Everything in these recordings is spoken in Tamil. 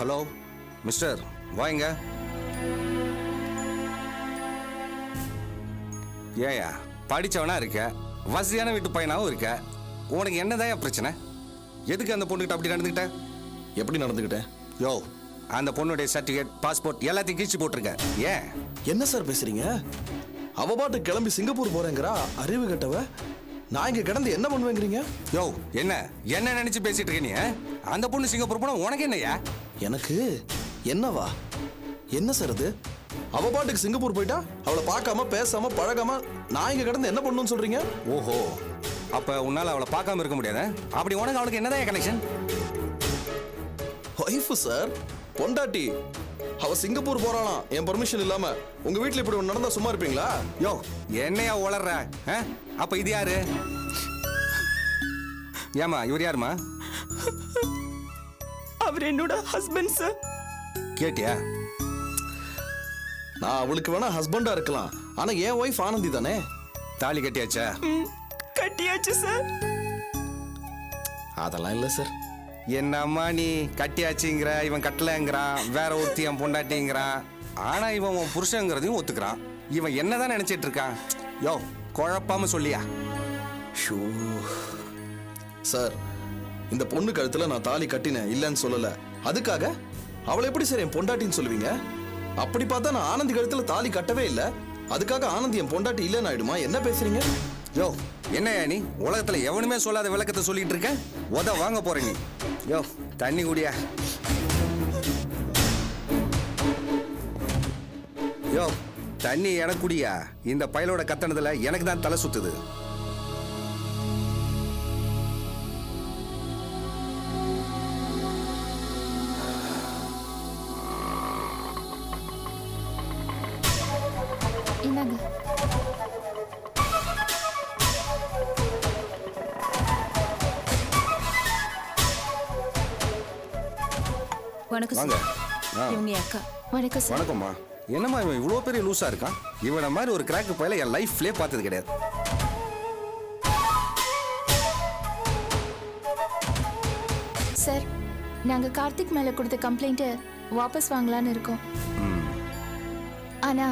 ஹலோ மிஸ்டர், வாங்க. ஏயா படித்தவனா இருக்க, வசதியான வீட்டு பையனாகவும் இருக்க, உனக்கு என்னதான் பிரச்சனை? எதுக்கு அந்த பொண்ணுகிட்ட அப்படி நடந்துக்கிட்ட? எப்படி நடந்துக்கிட்டேன்? யோ, அந்த பொண்ணுடைய சர்டிஃபிகேட், பாஸ்போர்ட் எல்லாத்தையும் கிழிச்சு போட்டிருக்க. ஏன்? என்ன சார் பேசுறீங்க? அவ பாட்டு கிளம்பி சிங்கப்பூர் போறேங்கிறா, அறிவு கட்டவ. நான் இங்க கிடந்து என்ன பண்ணுவேங்கிறீங்க? யோ, என்ன என்ன நினைச்சு பேசிட்டு இருக்க நீ? அந்த பொண்ணு சிங்கப்பூர் போனா உனக்கு என்னையா? எனக்கு என்னவா? என்ன சார் அது? அவ பாட்டுக்கு சிங்கப்பூர் போயிட்டா அவளை பார்க்காம பேசாம பழகாம நான் இங்க கிடந்து என்ன பண்ணணும்னு சொல்றீங்க? ஓஹோ, அப்ப உன்னால அவளை பார்க்காம இருக்க முடியாது. அப்படி உனக்கு அவளுக்கு என்னதான் கனெக்ஷன்? ஒய்ஃப் சார், பொண்டாட்டி. அவ சிங்கப்பூர் போறாளாம் என் பர்மிஷன் இல்லாம. உங்க வீட்டுல இப்படி ஒன்று நடந்தா சும்மா இருப்பீங்களா? யோ, என்னையா உளர்ற? அப்ப இது யாரு? ஏமா இவர் யாருமா? அவர் என்னோட ஹஸ்பண்ட் சார். கேட்டியா? நான் அவளுக்கு வேணா ஹஸ்பண்டா இருக்கலாம், ஆனா என் ஒய்ஃப் ஆனந்தி தானே. தாலி கட்டியாச்சா? கட்டியாச்சு சார். அதெல்லாம் இல்ல சார். என்னம்மா நீ கட்டியாச்சுங்கிற, இவன் கட்டலங்கிறான், வேற ஒருத்தி என் பொண்டாட்டிங்கிறான். ஆனா இவன் உன் புருஷங்கிறதையும் ஒத்துக்கிறான். இவன் என்னதான் நினைச்சிட்டு இருக்கான்? யோ, குழப்பாம சொல்லியா? ஷூ சார், இந்த பொண்ணு கழுத்துல நான் தாலி கட்டினேன் இல்லைன்னு சொல்லல. அதுக்காக அவளை எப்படி சார் என் பொண்டாட்டின்னு சொல்லுவீங்க? அப்படி பார்த்தா நான் ஆனந்தி கழுத்துல தாலி கட்டவே இல்லை. அதுக்காக ஆனந்தி என் பொண்டாட்டி இல்லைன்னு ஆயிடுமா? என்ன பேசுறீங்க? யோ, என்னையா நீ உலகத்துல எவனுமே சொல்லாத விளக்கத்தை சொல்லிட்டு இருக்க? உத வாங்க போற நீ. யோ, தண்ணி குடியா. யோ, தண்ணி எனக்கு குடியா. இந்த பயலோட கத்தனதுல எனக்கு தான் தலை சுத்துது. என்னங்க? வணக்கம் வாங்க. சார். இவங்க என் அக்கா. வணக்கம் சார். வணக்கம்மா. என்னம்மா இவன் இவ்வளோ பெரிய லூஸா இருக்கான்? இவனை மாதிரி ஒரு கிராக்கு பயல என் லைஃப்லேயே பார்த்தது கிடையாது. சார், நாங்க கார்த்திக் மேல கொடுத்த கம்ப்ளைண்ட்டை வாபஸ் வாங்கலான்னு இருக்கோம். ஆனா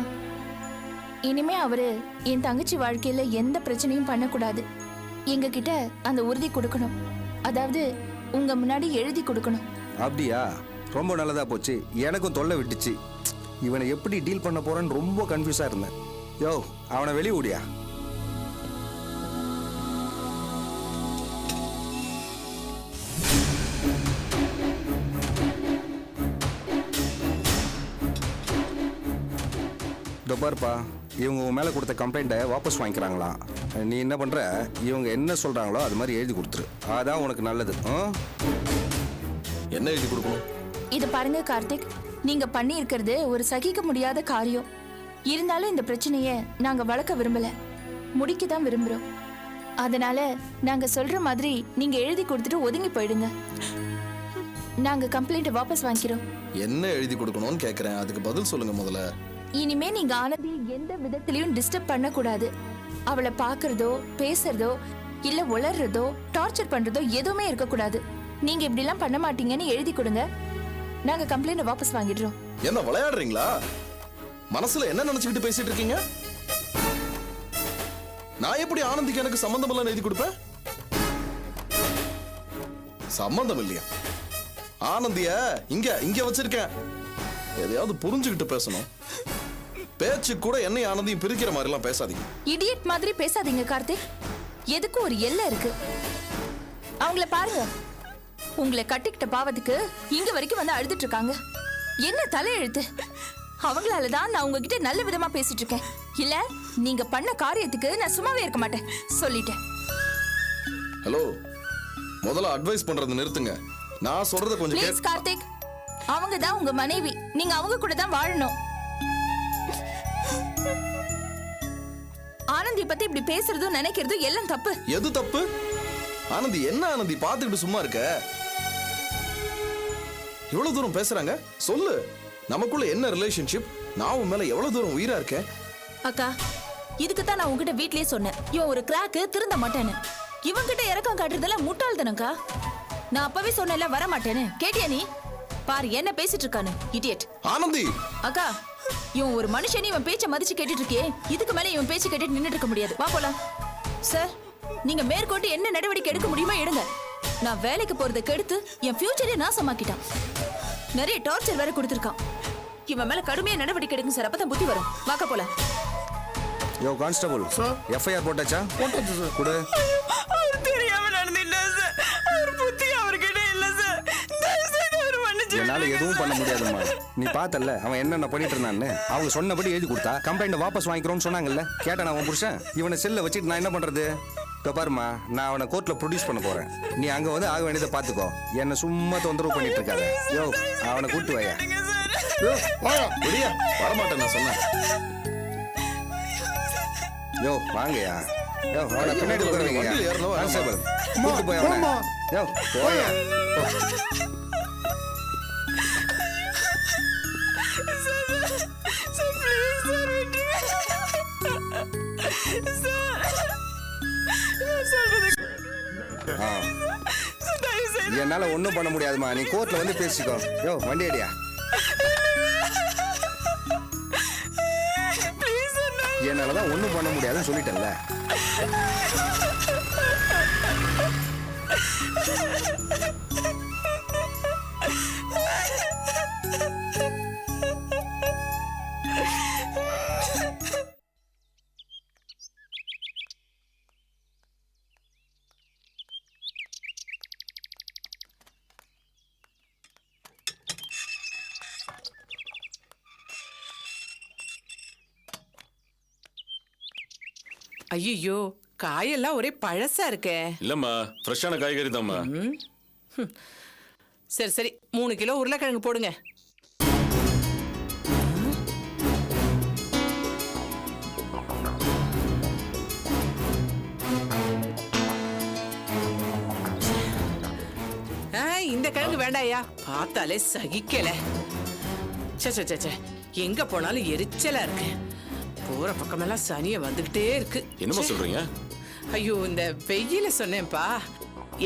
இனிமே அவரு என் தங்கச்சி வாழ்க்கையில எந்த பிரச்சனையும் பண்ணக்கூடாது. எங்க கிட்ட அந்த உறுதி கொடுக்கணும். அதாவது உங்க முன்னாடி எழுதி கொடுக்கணும். அப்படியா? ரொம்ப நல்லதா போச்சு. எனக்கும் தொல்லை விட்டுச்சு. இவனை எப்படி டீல் பண்ண போறேன்னு ரொம்ப கன்ஃபியூஸா இருந்தேன். யோ, அவனை வெளியே ஓடியா. பாருப்பா, இவங்க உன் மேலே கொடுத்த கம்ப்ளைண்ட்டை வாபஸ் வாங்கிக்கிறாங்களாம். நீ என்ன பண்ணுற, இவங்க என்ன சொல்கிறாங்களோ அது மாதிரி எழுதி கொடுத்துரு. அதான் உனக்கு நல்லது. என்ன எழுதி கொடுக்கணும்? இது பாருங்க கார்த்திக், நீங்க பண்ணி இருக்கிறது ஒரு சகிக்க முடியாத காரியம். இருந்தாலும் இந்த பிரச்சனையை நாங்க வளர்க்க விரும்பல, முடிக்க தான் விரும்புறோம். அதனால நாங்க சொல்ற மாதிரி நீங்க எழுதி கொடுத்துட்டு ஒதுங்கி போயிடுங்க. நாங்க கம்ப்ளைண்ட் வாபஸ் வாங்கிக்கிறோம். என்ன எழுதி கொடுக்கணும்னு கேக்குறேன், அதுக்கு பதில் சொல்லுங்க முதல்ல. இனிமே நீங்க ஆனந்தி எந்த விதத்திலையும் டிஸ்டர்ப் பண்ண கூடாது. அவளை பாக்குறதோ பேசுறதோ இல்ல உளறதோ டார்ச்சர் பண்றதோ எதுவுமே இருக்க கூடாது. நீங்க இப்படி எல்லாம் பண்ண மாட்டீங்கன்னு எழுதி கொடுங்க. நாங்க கம்ப்ளைண்ட் வாபஸ் வாங்கிடுறோம். என்ன விளையாடுறீங்களா? மனசுல என்ன நினைச்சுக்கிட்டு பேசிட்டு இருக்கீங்க? நான் எப்படி ஆனந்திக்கு எனக்கு சம்பந்தம் எல்லாம் எழுதி கொடுப்பேன்? சம்பந்தம் இல்லையா? ஆனந்திய இங்க இங்க வச்சிருக்கேன். எதையாவது புரிஞ்சுக்கிட்டு பேசணும். பேச்சு கூட என்னை ஆனந்தியும் பிரிக்கிற மாதிரி எல்லாம் பேசாதீங்க. இடியட் மாதிரி பேசாதீங்க கார்த்திக். எதுக்கு ஒரு எல்லை இருக்கு. அவங்கள பாருங்க, உங்களை கட்டிக்கிட்ட பாவத்துக்கு இங்க வரைக்கும் வந்து அழுதுட்டு இருக்காங்க. என்ன தலையெழுத்து? அவங்களாலதான் நான் உங்ககிட்ட நல்ல விதமா பேசிட்டு இருக்கேன். இல்ல நீங்க பண்ண காரியத்துக்கு நான் சும்மாவே இருக்க மாட்டேன், சொல்லிட்டேன். ஹலோ, முதல்ல அட்வைஸ் பண்றது நிறுத்துங்க. நான் சொல்றத கொஞ்சம் ப்ளீஸ் கார்த்திக், அவங்க தான் உங்க மனைவி. நீங்க அவங்க கூட தான் வாழணும். ஆனந்தி பத்தி இப்படி பேசுறதும் நினைக்கிறதும் எல்லாம் தப்பு. எது தப்பு? ஆனந்தி என்ன ஆனந்தி பாத்துக்கிட்டு சும்மா இருக்க? எவ்வளவு தூரம் பேசுறாங்க சொல்லு. நமக்குள்ள என்ன ரிலேஷன்ஷிப்? நான் உன் மேல எவ்வளவு தூரம் உயிரா இருக்கேன்? அக்கா, இதுக்கு தான் நான் உங்ககிட்ட வீட்லயே சொன்னேன், இவன் ஒரு கிராக்கு திருந்த மாட்டேன்னு. இவன்கிட்ட இறக்கம் காட்டுறதெல்லாம் முட்டாள்தனக்கா. நான் அப்பவே சொன்னேன்ல வர மாட்டேன்னு. கேட்டியா நீ? பாரு என்ன பேசிட்டு இருக்கானு இடியட். ஆனந்தி அக்கா இவன் ஒரு மனுஷன், இவன் பேச்ச மதிச்சு கேட்டுட்டு இருக்கே. இதுக்கு மேல இவன் பேச்சு கேட்டுட்டு நின்னுட்டு இருக்க முடியாது. வா போலாம். சார் நீங்க மேற்கொண்டு என்ன நடவடிக்கை எடுக்க முடியுமோ எடுங்க. நான் வேலைக்கு போறதை கெடுத்து என் ஃபியூச்சரே நாசமாக்கிட்டான். நிறைய டார்ச்சர் வேற கொடுத்திருக்கான். இவன் மேல கடுமையா நடவடிக்கை எடுங்க சார், அப்பதான் புத்தி வரும். வாக்க போலாம். யோ கான்ஸ்டபிள், எஃப்ஐஆர் போட்டாச்சா? போட்டாச்சு சார். கொடு. அவர் தெரியாம நடந்துட்டார் சார். அவர் புத்தி அவர்கிட்ட இல்ல சார். தயவு செய்து அவர் மன்னிச்சு என்னால எதுவும் பண்ண முடியாதும்மா. நீ பார்த்தல்ல அவன் என்னென்ன பண்ணிட்டு இருந்தான்னு. அவங்க சொன்னபடி எழுதி கொடுத்தா கம்ப்ளைண்ட் வாபஸ் வாங்கிக்கிறோம்னு சொன்னாங்கல்ல. கேட்டேன் அவன் புருஷன். இவனை செல்ல வச்சுட்டு நான் என்ன பண்றது? இப்போ பாருமா, நான் அவனை கோர்ட்ல ப்ரொடியூஸ் பண்ண போறேன். நீ அங்க வந்து ஆக வேண்டியதை பாத்துக்கோ. என்ன சும்மா தொந்தரவு பண்ணிட்டு இருக்காத. யோ அவனை கூட்டு வாயா. வரமாட்டேன் நான் சொன்னேன். யோ வாங்கயா. யோ அவனை பின்னாடி உட்கார வைங்க. வண்டியில ஏறணும், வரணும். கான்ஸ்டபிள் கூட்டு போய் அவனை. யோ போயா. என்னால ஒண்ணும் பண்ண முடியாதுமா. நீ கோர்ட்ல வந்து பேசிக்கோ. யோ வண்டி அடியா. என்னாலதான் ஒண்ணும் பண்ண முடியாதுன்னு சொல்லிட்டேன்ல. ஐயோ காயெல்லாம் ஒரே பழசா இருக்கே. இல்லம்மா, ஃப்ரெஷ்ஷான காய்கறி தான்மா. சரி சரி 3 கிலோ உருளைக்கிழங்கு போடுங்க. இந்த கிழங்கு வேண்டாயா, பார்த்தாலே சகிக்கல. சே எங்க போனாலும் எரிச்சலா இருக்கு. போற பக்கமெல்லாம் சனிய வந்துகிட்டே இருக்கு. என்னம்மா சொல்றீங்க? ஐயோ இந்த வெயில சொன்னேன்ப்பா.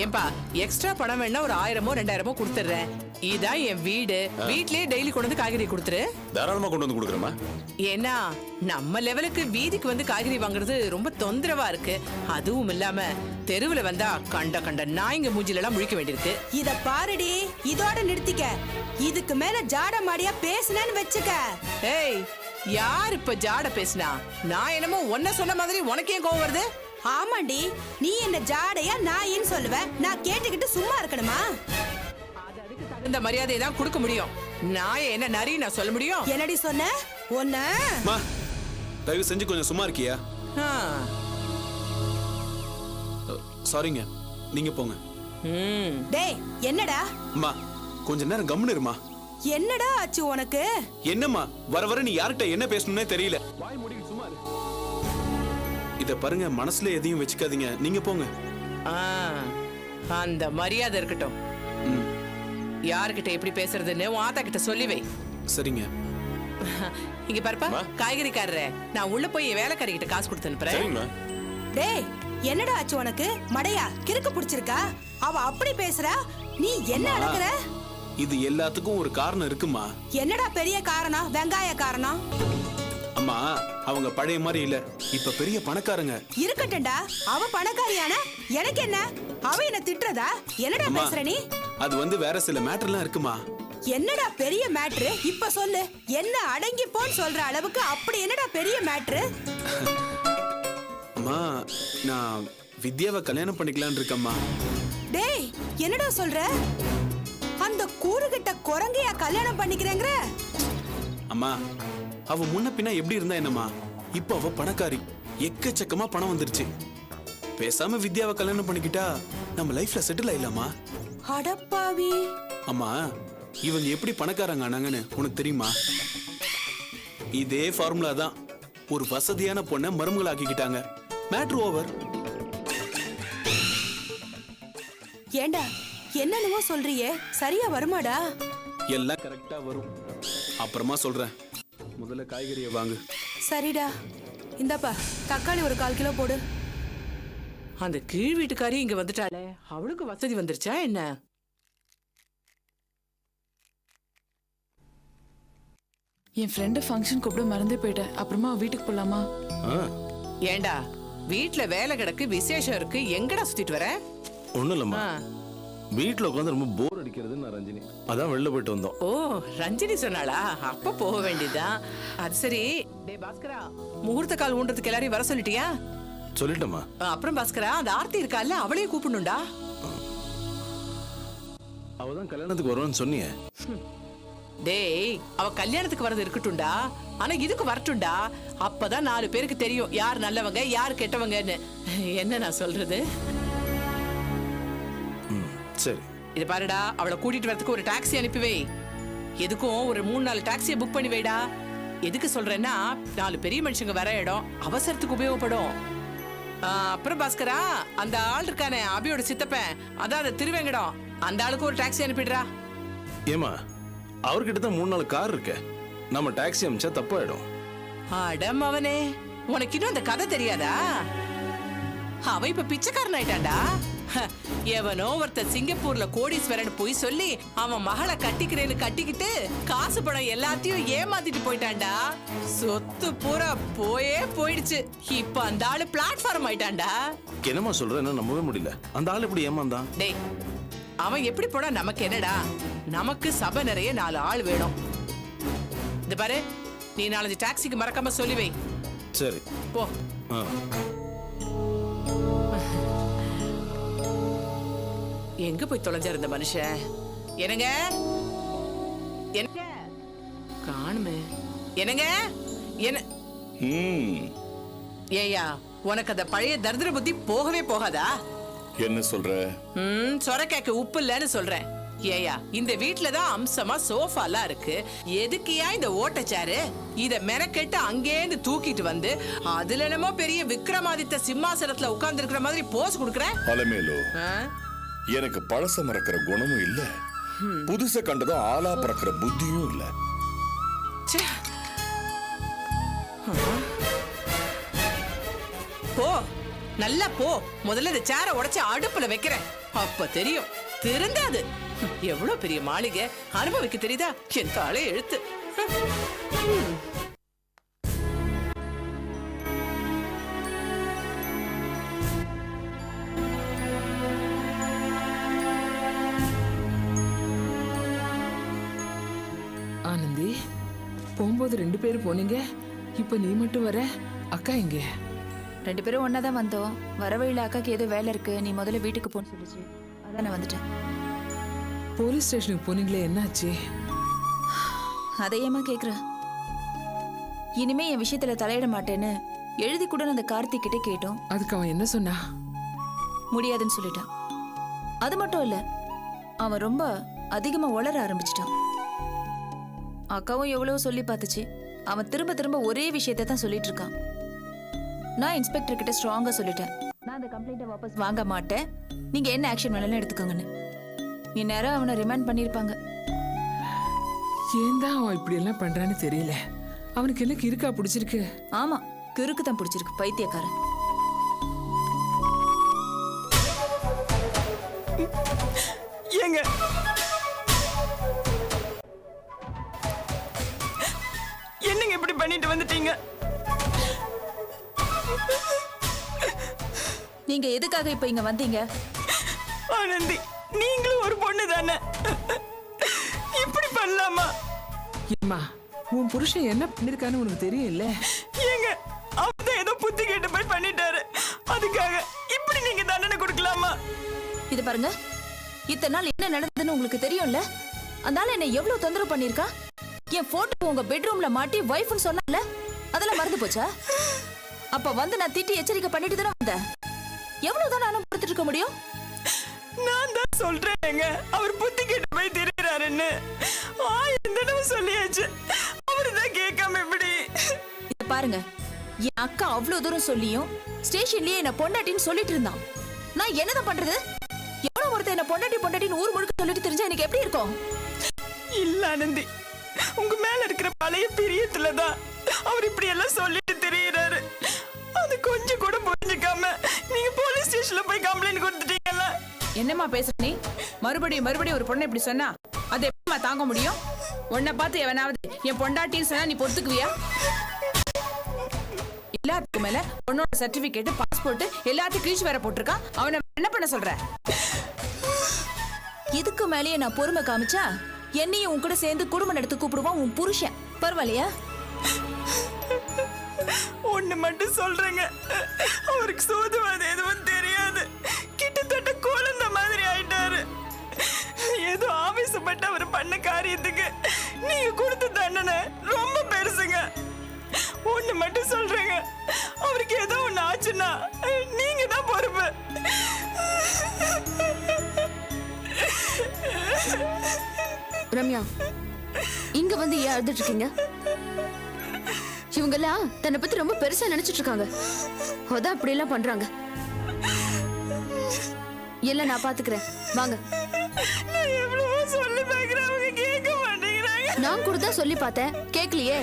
ஏன்பா எக்ஸ்ட்ரா பணம் வேணா ஒரு 1000மோ 2000மோ கொடுத்துறேன். இதான் என் வீடு. வீட்லயே டெய்லி கொண்டு வந்து காய்கறி கொடுத்துரு. தாராளமா கொண்டு வந்து கொடுக்குறேம்மா. ஏன்னா நம்ம லெவலுக்கு வீதிக்கு வந்து காய்கறி வாங்குறது ரொம்ப தொந்தரவா இருக்கு. அதுவும் இல்லாம தெருவுல வந்தா கண்ட நாய்ங்க மூஞ்சில எல்லாம் முழிக்க வேண்டியிருக்கு. இத பாருடி, இதோட நிறுத்திக்க. இதுக்கு மேல ஜாட மாடியா பேசுனேன்னு வெச்சுக்க. ஏய் யார் இப்ப ஜாட பேசினா? நான் என்னமோ ஒன்ன சொன்ன மாதிரி உனக்கே கோவம் வருது? ஆமாண்டி, நீ என்ன ஜாடையா நாயின்னு சொல்லுவ. நான் கேட்டுக்கிட்டு சும்மா இருக்கணுமா? இந்த மரியாதையை தான் கொடுக்க முடியும். நான் என்ன நரி நான் சொல்ல முடியும்? என்னடி சொன்ன? ஒன்ன மா தயவு செஞ்சு கொஞ்சம் சும்மா இருக்கியா? சாரிங்க, நீங்க போங்க. டேய் என்னடா? அம்மா கொஞ்ச நேரம் கம்முன்னு இருமா. என்னடா ஆச்சு உனக்கு? என்னம்மா வர வர நீ யார்கிட்ட என்ன பேசணும்னே தெரியல. வாய் மூடிட்டு சும்மா இரு. இத பாருங்க, மனசுல எதையும் வச்சுக்காதீங்க. நீங்க போங்க. அந்த மரியாதை இருக்கட்டும். யார்கிட்ட எப்படி பேசுறதுன்னு உன் ஆத்தா கிட்ட சொல்லி வை. சரிங்க. இங்க பாருப்பா காய்கறிக்காரரே, நான் உள்ள போய் வேலைக்காரி கிட்ட காசு கொடுத்து அனுப்புறேன். சரிங்கம்மா. டேய் என்னடா ஆச்சு உனக்கு? மடையா கிறுக்கு பிடிச்சிருக்கா? அவ அப்படி பேசுறா, நீ என்ன அடக்குற? இது எல்லாத்துக்கும் ஒரு காரணம் இருக்குமா. என்னடா பெரிய காரணம்? வெங்காய காரணம்? அம்மா அவங்க பழைய மாதிரி இல்ல, இப்ப பெரிய பணக்காரங்க. இருக்கட்டும்டா, அவ பணக்காரியான எனக்கு என்ன? அவ என்ன திட்டுறதா? என்னடா பேசுற நீ? அது வந்து வேற சில மேட்டர்லாம் இருக்குமா. என்னடா பெரிய மேட்ரு? இப்ப சொல்லு. என்ன அடங்கி போன்னு சொல்ற அளவுக்கு அப்படி என்னடா பெரிய மேட்ரு? அம்மா நான் வித்யாவை கல்யாணம் பண்ணிக்கலாம்னு இருக்கம்மா. டேய் என்னடா சொல்ற? அந்த கூறுகிட்ட குரங்கையா கல்யாணம் பண்ணிக்கிறேங்கற? அம்மா அவ முன்ன பின்ன எப்படி இருந்தா என்னம்மா, இப்ப அவ பணக்காரி. எக்கச்சக்கமா பணம் வந்துருச்சு. பேசாம வித்யாவை கல்யாணம் பண்ணிக்கிட்டா நம்ம லைஃப்ல செட்டில் ஆயிடலாமா. அடப்பாவி. அம்மா இவங்க எப்படி பணக்காரங்க ஆனாங்கன்னு உனக்கு தெரியுமா? இதே ஃபார்முலா தான். ஒரு வசதியான பொண்ணை மருமகளாக்கிக்கிட்டாங்க. Matter over. ஏண்டா என்னன்னு சொல்றியே, சரியா வருமாடா? எல்லாம் கரெக்டா வரும். அப்புறமா சொல்றேன். முதல்ல காய்கறியை வாங்கு. சரிடா, இந்தப்பா தக்காளி ஒரு 1/4 கிலோ போடு. அந்த கீழ் வீட்டுக்காரி இங்க வந்துட்டாளே, அவளுக்கு வசதி வந்துருச்சா என்ன? என் ஃப்ரெண்டு ஃபங்க்ஷன் கூப்பிட மறந்தே போயிட்டேன். அப்புறமா வீட்டுக்கு போலாமா? ஏண்டா வீட்ல வேலை கிடக்கு, விசேஷம் இருக்கு, எங்கடா சுத்திட்டு வர? ஒண்ணும் இல்லம்மா, வீட்டுல உட்காந்து ரொம்ப போர் அடிக்கிறது. நான் ரஞ்சினி அதான் வெளில போயிட்டு வந்தோம். ஓ, ரஞ்சினி சொன்னாளா? அப்ப போக வேண்டியதுதான். அது சரி. டேய் பாஸ்கரா, முகூர்த்த கால் ஊன்றதுக்கு எல்லாரையும் வர சொல்லிட்டியா? சொல்லிட்டேம்மா. அப்புறம் பாஸ்கரா, அந்த ஆர்த்தி இருக்கால, அவளையும் கூப்பிடணும்டா. அவதான் கல்யாணத்துக்கு வருவான்னு சொன்னியே. டேய், அவ கல்யாணத்துக்கு வரது இருக்கட்டும்டா, ஆனா இதுக்கு வரட்டும்டா. அப்பதான் 4 பேருக்கு தெரியும் யார் நல்லவங்க யார் கெட்டவங்கன்னு. என்ன நான் சொல்றது? சரி, இது பாருடா, அவளை கூட்டிட்டு வரதுக்கு ஒரு டாக்ஸி அனுப்பி வை. எதுக்கும் ஒரு 3-4 டாக்ஸியை புக் பண்ணி வைடா. எதுக்கு சொல்றேன்னா, 4 பெரிய மனுஷங்க வர இடம் அவசரத்துக்கு உபயோகப்படும். அப்புறம் பாஸ்கரா, அந்த ஆள் இருக்கானே அபியோட சித்தப்பன், அதான் அந்த திருவேங்கடம், அந்த ஆளுக்கு ஒரு டாக்ஸி அனுப்பிடுறா. ஏமா அவர்கிட்ட தான் 3-4 கார் இருக்கு. நம்ம டாக்ஸி அமிச்சா தப்பாயிடும். அடம் அவனே, உனக்கு இன்னும் அந்த கதை தெரியாதா? அவன் இப்ப பிச்சைக்காரன் ஆயிட்டான்டா. எவனோ ஒருத்தர் சிங்கப்பூர்ல கோடீஸ்வரன் போய் சொல்லி அவன் மகளை கட்டிக்கிறேன்னு கட்டிக்கிட்டு காசு பணம் எல்லாத்தையும் ஏமாத்திட்டு போயிட்டான்டா. சொத்து பூரா போயிடுச்சு. இப்ப அந்த ஆளு பிளாட்ஃபார்ம் ஆயிட்டான்டா. என்னமா சொல்ற? என்ன நம்பவே முடியல. அந்த ஆள் எப்படி ஏமாந்தான்? டேய், அவன் எப்படி போனா நமக்கு என்னடா? நமக்கு சபை நிறைய 4 ஆள் வேணும். இந்த பாரு, நீ 4-5 டாக்ஸிக்கு மறக்காம சொல்லி வை. சரி போ. எங்க போய் தொலைஞ்சாரு இந்த மனுஷன்? என்னங்க என்னங்க காணுமே. என்னங்க என்ன ஏயா, உனக்கு அந்த பழைய தரித்திர புத்தி போகவே போகாதா? என்ன சொல்ற? சொரக்காய்க்கு உப்பு இல்லன்னு சொல்றேன். ஏயா, இந்த வீட்டுலதான் அம்சமா சோஃபாலாம் இருக்கு. எதுக்குயா இந்த ஓட்டச்சாரு? இத மெனக்கெட்டு அங்கேந்து தூக்கிட்டு வந்து அதுல என்னமோ பெரிய விக்ரமாதித்த சிம்மாசனத்துல உட்கார்ந்து இருக்கிற மாதிரி போஸ் கொடுக்கற. அலமேலு, எனக்கு பழச மறக்கிற குணமும் இல்ல, புதுச கண்டதும் ஆளா பறக்கிற புத்தியும் இல்ல. போ, நல்லா போ. முதல்ல இந்த சேரை உடைச்சு அடுப்புல வைக்கிறேன், அப்ப தெரியும். திருந்தாது. எவ்வளவு பெரிய மாளிகை, அனுபவிக்க தெரியுதா? என் தாளே எழுத்து. ஆனந்தி, போகும்போது 2 பேரும் போனீங்க, இப்ப நீ மட்டும் வர. அக்கா எங்க? 2 பேரும் ஒன்னாதான் வந்தோம். வர வழியில அக்காக்கு ஏதோ வேலை இருக்கு, நீ முதல்ல வீட்டுக்கு போன்னு சொல்லிச்சு. அதான் நான் வந்துட்டேன். போலீஸ் ஸ்டேஷனுக்கு போனீங்களே, என்னாச்சு? அதையேமா கேக்குற? இனிமே என் விஷயத்துல தலையிட மாட்டேன்னு எழுதி கூட அந்த கார்த்திக் கிட்ட கேட்டோம். அதுக்கு அவன் என்ன சொன்னா? முடியாதுன்னு சொல்லிட்டான். அது மட்டும் இல்ல, அவன் ரொம்ப அதிகமா உளர ஆரம்பிச்சிட்டான். அக்காவும் எவ்வளவு சொல்லி பார்த்துச்சு, அவன் திரும்ப திரும்ப ஒரே விஷயத்தை தான் சொல்லிட்டு இருக்கான். நான் இன்ஸ்பெக்டர் கிட்ட ஸ்ட்ராங்கா சொல்லிட்டேன், நான் அந்த கம்ப்ளைண்ட்டை வாபஸ் வாங்க மாட்டேன், நீங்க என்ன ஆக்ஷன் வேணாலும் எடுத்துக்கோங்கன்னு. இந்நேரம் அவனை ரிமாண்ட் பண்ணிருப்பாங்க. ஏன் தான் அவன் இப்படி எல்லாம் பண்றான்னு தெரியல. அவனுக்கு என்ன கிறுக்கா பிடிச்சிருக்கு? ஆமா, கிறுக்கு தான் பிடிச்சிருக்கு, பைத்தியக்காரன். ஏங்க என்னங்க இப்படி பண்ணிட்டு வந்துட்டீங்க? நீங்க எதுக்காக இப்ப இங்க வந்தீங்க? ஆனந்தி, நீங்களும் ஒரு பொண்ணு தானே, இப்படி பண்ணலாமா? ஏம்மா, உன் புருஷன் என்ன பண்ணிருக்கான்னு உனக்கு தெரியும் இல்ல? ஏங்க, அவதான் ஏதோ புத்தி கேட்டு போய் பண்ணிட்டாரு, அதுக்காக இப்படி நீங்க தண்டனை கொடுக்கலாமா? இது பாருங்க, இத்தனை நாள் என்ன நடந்ததுன்னு உங்களுக்கு தெரியும்ல. அதனால என்ன எவ்வளவு தொந்தரவு பண்ணிருக்கா? என் போட்டோ உங்க பெட்ரூம்ல மாட்டி வைஃப்னு சொன்னால, அதெல்லாம் மறந்து போச்சா? அப்ப வந்து நான் திட்டி எச்சரிக்கை பண்ணிட்டு தானே வந்தேன். எவ்வளவுதான் நானும் பொறுத்துட்டு இருக்க முடியும்? நான் தான் சொல்றேங்க, அவர் புத்தி கேட்டு போய் திரியறாருன்னு 1000 தடவை சொல்லியாச்சு, அவருதான் கேட்காம எப்படி? இத பாருங்க, என் அக்கா அவ்வளவு தூரம் சொல்லியும் ஸ்டேஷன்லயே என்ன பொண்டாட்டின்னு சொல்லிட்டு இருந்தான். நான் என்னதான் பண்றது? எவ்வளவு ஒருத்தர் என்ன பொண்டாட்டின்னு ஊர் முழுக்க சொல்லிட்டு தெரிஞ்சா எனக்கு எப்படி இருக்கும்? இல்ல ஆனந்தி, உங்க மேல இருக்கிற பழைய பிரியத்துலதான் அவர் இப்படி எல்லாம் சொல்லிட்டு தெரியறாரு. அது கொஞ்சம் கூட புரிஞ்சுக்காம நீங்க போலீஸ் ஸ்டேஷன்ல போய் கம்ப்ளைண்ட் கொடுத்துட்டீங்கல்ல. என்னம்மா பேசுற நீ? மறுபடியும் ஒரு பொண்ணு இப்படி சொன்னா அதை எப்படிமா தாங்க முடியும்? உன்னை பார்த்து எவனாவது என் பொண்டாட்டின்னு சொன்னா நீ பொறுத்துக்குவியா? எல்லாத்துக்கும் மேல உன்னோட சர்டிபிகேட், பாஸ்போர்ட் எல்லாத்தையும் கிழிச்சு வேற போட்டிருக்கான். அவனை என்ன பண்ண சொல்ற? இதுக்கு மேலேயே நான் பொறுமை காமிச்சா என்னையும் உன் கூட சேர்ந்து குடும்பம் நடத்து கூப்பிடுவான் உன் புருஷன். பரவாயில்லையா? ஒண்ணு மட்டும் சொல்றேங்க, அவருக்கு சோதுவாது எதுவும் தெரியாது. கிட்டத்தட்ட குழந்தை மாதிரி ஆயிட்டாரு. ஏதோ ஆவேசப்பட்டு அவர் பண்ண காரியத்துக்கு நீங்க கொடுத்த தண்டனை ரொம்ப பெருசுங்க. ஒண்ணு மட்டும் சொல்றேங்க, அவருக்கு ஏதோ ஒண்ணு ஆச்சுன்னா நீங்க தான் பொறுப்பு. ரம்யா, இங்க வந்து ஏன் அழுதுட்டு இருக்கீங்க? இவங்க எல்லாம் தன்னை பத்தி ரொம்ப பெருசா நினைச்சிட்டு இருக்காங்க. அதான் அப்படி எல்லாம் பண்றாங்க. எல்லாம் நான் பாத்துக்கிறேன், வாங்க. எவ்வளவோ சொல்லி பார்க்கிறேன், அவங்க கேட்க மாட்டேங்கிறாங்க. நான் கூட தான் சொல்லி பார்த்தேன், கேட்கலையே.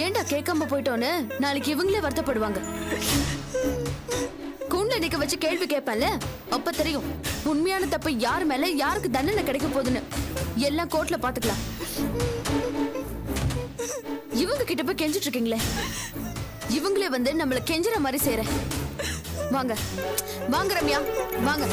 ஏன்டா கேட்காம போயிட்டோன்னு நாளைக்கு இவங்களே வருத்தப்படுவாங்க. கூண்ட நிக்க வச்சு கேள்வி கேட்பேன்ல, அப்ப தெரியும் உண்மையான தப்பு யார் மேல யாருக்கு தண்டனை கிடைக்க போகுதுன்னு. எல்லாம் கோர்ட்ல பாத்துக்கலாம். இவங்க கிட்ட போய் கெஞ்சிட்டு இருக்கீங்களே, இவங்களே வந்து நம்மள கெஞ்சுற மாதிரி செய்யற. வாங்க வாங்க ரம்யா, வாங்க.